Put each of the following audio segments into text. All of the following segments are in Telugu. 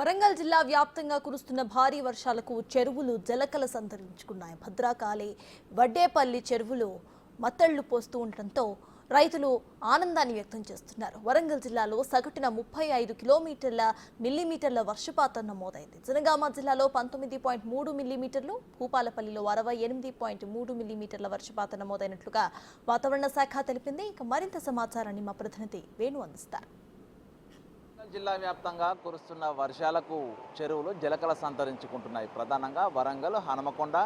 వరంగల్ జిల్లా వ్యాప్తంగా కురుస్తున్న భారీ వర్షాలకు చెరువులు జలకల సంతరించుకున్నాయి. భద్రాకాళి, వడ్డేపల్లి చెరువులు మత్తళ్లు పోస్తూ ఉండటంతో రైతులు ఆనందాన్ని వ్యక్తం చేస్తున్నారు. వరంగల్ జిల్లాలో సగటున 35 మిల్లీమీటర్ల వర్షపాతం నమోదైంది. జనగామ జిల్లాలో 19.3 మిల్లీమీటర్లు, భూపాలపల్లిలో 68.3 మిల్లీమీటర్ల వర్షపాతం నమోదైనట్లుగా వాతావరణ శాఖ తెలిపింది. ఇక మరింత సమాచారాన్ని మా ప్రతినిధి వేణు అందిస్తారు. జిల్లా వ్యాప్తంగా కురుస్తున్న వర్షాలకు చెరువులు జలకల సంతరించుకుంటున్నాయి. ప్రధానంగా వరంగల్, హనుమకొండ,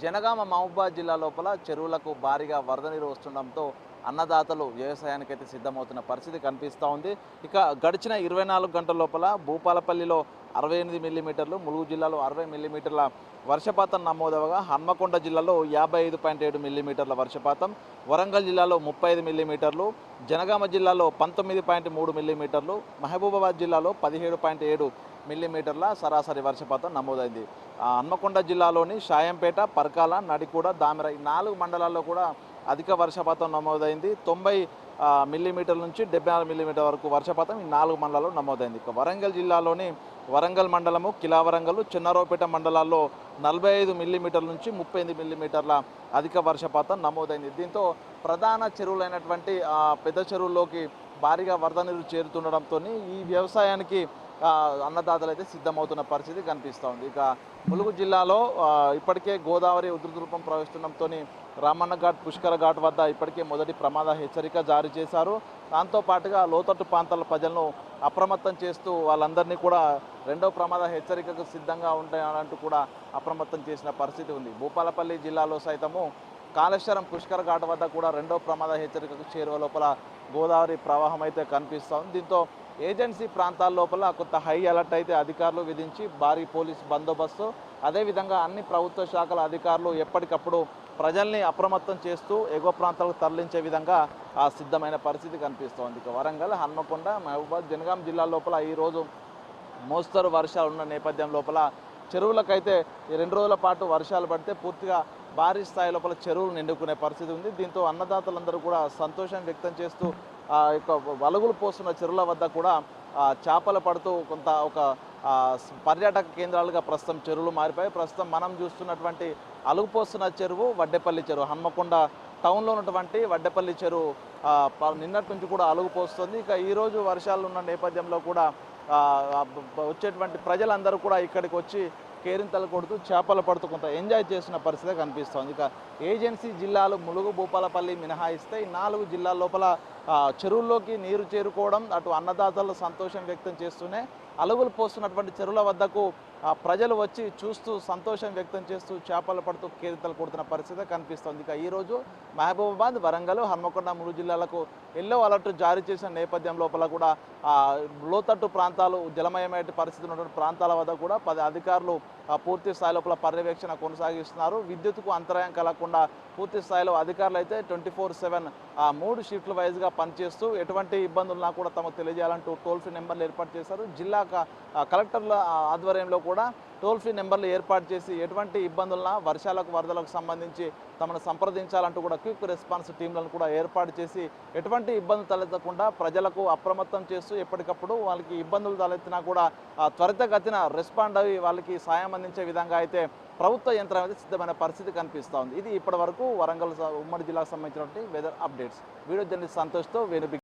జనగామ, మహబూబాబాద్ జిల్లా లోపల చెరువులకు భారీగా వరద నీరు వస్తుండటంతో అన్నదాతలు వ్యవసాయానికైతే సిద్ధమవుతున్న పరిస్థితి కనిపిస్తూ ఉంది. ఇక గడిచిన 24 గంటల లోపల భూపాలపల్లిలో 68 మిల్లీమీటర్లు, ములుగు జిల్లాలో 60 మిల్లీమీటర్ల వర్షపాతం నమోదవగా హన్మకొండ జిల్లాలో 55.7 మిల్లీమీటర్ల వర్షపాతం, వరంగల్ జిల్లాలో 35 మిల్లీమీటర్లు, జనగామ జిల్లాలో 19.3 మిల్లీమీటర్లు, మహబూబాబాద్ జిల్లాలో 17.7 మిల్లీమీటర్ల సరాసరి వర్షపాతం నమోదైంది. హన్మకొండ జిల్లాలోని షాయంపేట, పర్కాల, నడికూడ, దామెర ఈ 4 మండలాల్లో కూడా అధిక వర్షపాతం నమోదైంది. 90 మిల్లీమీటర్ల నుంచి 74 మిల్లీమీటర్ల వరకు వర్షపాతం ఈ 4 మండలాల్లో నమోదైంది. ఇక వరంగల్ జిల్లాలోని వరంగల్ మండలము, కిలావరంగల్, చిన్నారావుపేట మండలాల్లో 45 మిల్లీమీటర్ల నుంచి 38 మిల్లీమీటర్ల అధిక వర్షపాతం నమోదైంది. దీంతో ప్రధాన చెరువులైనటువంటి పెద్ద చెరువుల్లోకి భారీగా వరద నీరు చేరుతుండడంతో ఈ వ్యవసాయానికి అన్నదాతలు అయితే సిద్ధమవుతున్న పరిస్థితి కనిపిస్తూ ఉంది. ఇక ములుగు జిల్లాలో ఇప్పటికే గోదావరి ఉధృత రూపం ప్రవహిస్తుండడంతో రామన్న ఘాట్, పుష్కర ఘాట్ వద్ద ఇప్పటికే మొదటి ప్రమాద హెచ్చరిక జారీ చేశారు. దాంతోపాటుగా లోతట్టు ప్రాంతాల ప్రజలను అప్రమత్తం చేస్తూ వాళ్ళందరినీ కూడా రెండో ప్రమాద హెచ్చరికకు సిద్ధంగా ఉంటాయంటూ కూడా అప్రమత్తం చేసిన పరిస్థితి ఉంది. భూపాలపల్లి జిల్లాలో సైతము కాళేశ్వరం పుష్కర ఘాట్ వద్ద కూడా రెండో ప్రమాద హెచ్చరికకు చేరువ లోపల గోదావరి ప్రవాహం అయితే కనిపిస్తోంది. దీంతో ఏజెన్సీ ప్రాంతాల లోపల కొంత హై అలర్ట్ అయితే అధికారులు విధించి భారీ పోలీస్ బందోబస్తు, అదేవిధంగా అన్ని ప్రభుత్వ శాఖల అధికారులు ఎప్పటికప్పుడు ప్రజల్ని అప్రమత్తం చేస్తూ ఎగువ ప్రాంతాలకు తరలించే విధంగా సిద్ధమైన పరిస్థితి కనిపిస్తోంది. ఇక వరంగల్, హన్మకొండ, మహబూబాబాద్, జనగాం జిల్లాల లోపల ఈరోజు మోస్తరు వర్షాలు ఉన్న నేపథ్యం లోపల చెరువులకైతే ఈ 2 రోజుల పాటు వర్షాలు పడితే పూర్తిగా భారీ స్థాయి లోపల చెరువులు నిండుకునే పరిస్థితి ఉంది. దీంతో అన్నదాతలందరూ కూడా సంతోషం వ్యక్తం చేస్తూ వలుగులు పోస్తున్న చెరువుల వద్ద కూడా చేపలు పడుతూ కొంత ఒక పర్యాటక కేంద్రాలుగా ప్రస్తుతం చెరువులు మారిపోయాయి. ప్రస్తుతం మనం చూస్తున్నటువంటి అలుగుపోస్తున్న చెరువు వడ్డేపల్లి చెరువు, హన్మకొండ టౌన్లో ఉన్నటువంటి వడ్డేపల్లి చెరువు నిన్నటి నుంచి కూడా అలుగుపోస్తుంది. ఇక ఈరోజు వర్షాలు ఉన్న నేపథ్యంలో కూడా వచ్చేటువంటి ప్రజలందరూ కూడా ఇక్కడికి వచ్చి కేరింతలు కొడుతూ చేపలు పడుతూ కొంత ఎంజాయ్ చేస్తున్న పరిస్థితి కనిపిస్తోంది. ఇక ఏజెన్సీ జిల్లాలు ములుగు, భూపాలపల్లి మినహాయిస్తే ఈ 4 జిల్లాల లోపల చెరువుల్లోకి నీరు చేరుకోవడం, అటు అన్నదాతలు సంతోషం వ్యక్తం చేస్తూనే అలుగులు పోస్తున్నటువంటి చెరువుల వద్దకు ప్రజలు వచ్చి చూస్తూ సంతోషం వ్యక్తం చేస్తూ చేపలు పడుతూ కేరింతలు కొడుతున్న పరిస్థితి కనిపిస్తోంది. ఇక ఈరోజు మహబూబాబాద్, వరంగల్, హన్మకొండ, ములుగు జిల్లాలకు ఎల్లో అలర్ట్ జారీ చేసిన నేపథ్యం లోపల కూడా లోతట్టు ప్రాంతాలు, జలమయమైన పరిస్థితి ఉన్నటువంటి ప్రాంతాల వద్ద కూడా 10 అధికారులు పూర్తి స్థాయి లోపల పర్యవేక్షణ కొనసాగిస్తున్నారు. విద్యుత్కు అంతరాయం కలగకుండా పూర్తి స్థాయిలో అధికారులు అయితే 24/7 3 షిఫ్ట్ల వైజ్గా పనిచేస్తూ ఎటువంటి ఇబ్బందులున్నా కూడా తమకు తెలియజేయాలంటూ టోల్ ఫ్రీ నెంబర్లు ఏర్పాటు చేశారు. జిల్లా కలెక్టర్ల ఆధ్వర్యంలో కూడా టోల్ ఫ్రీ నెంబర్లు ఏర్పాటు చేసి ఎటువంటి ఇబ్బందులన్నా వర్షాలకు, వరదలకు సంబంధించి తమను సంప్రదించాలంటూ కూడా క్విక్ రెస్పాన్స్ టీంలను కూడా ఏర్పాటు చేసి ఎటువంటి ఇబ్బందులు తలెత్తకుండా ప్రజలకు అప్రమత్తం చేస్తూ ఎప్పటికప్పుడు వాళ్ళకి ఇబ్బందులు తలెత్తినా కూడా త్వరితగతిన రెస్పాండ్ అయ్యి వాళ్ళకి సాయం అందించే విధంగా అయితే ప్రభుత్వ యంత్రం అయితే సిద్ధమైన పరిస్థితి కనిపిస్తూ ఉంది. ఇది ఇప్పటి వరకు వరంగల్ ఉమ్మడి జిల్లాకు సంబంధించినటువంటి వెదర్ అప్డేట్స్. వీడియో జర్నలిస్ట్ సంతోష్తో వేణు.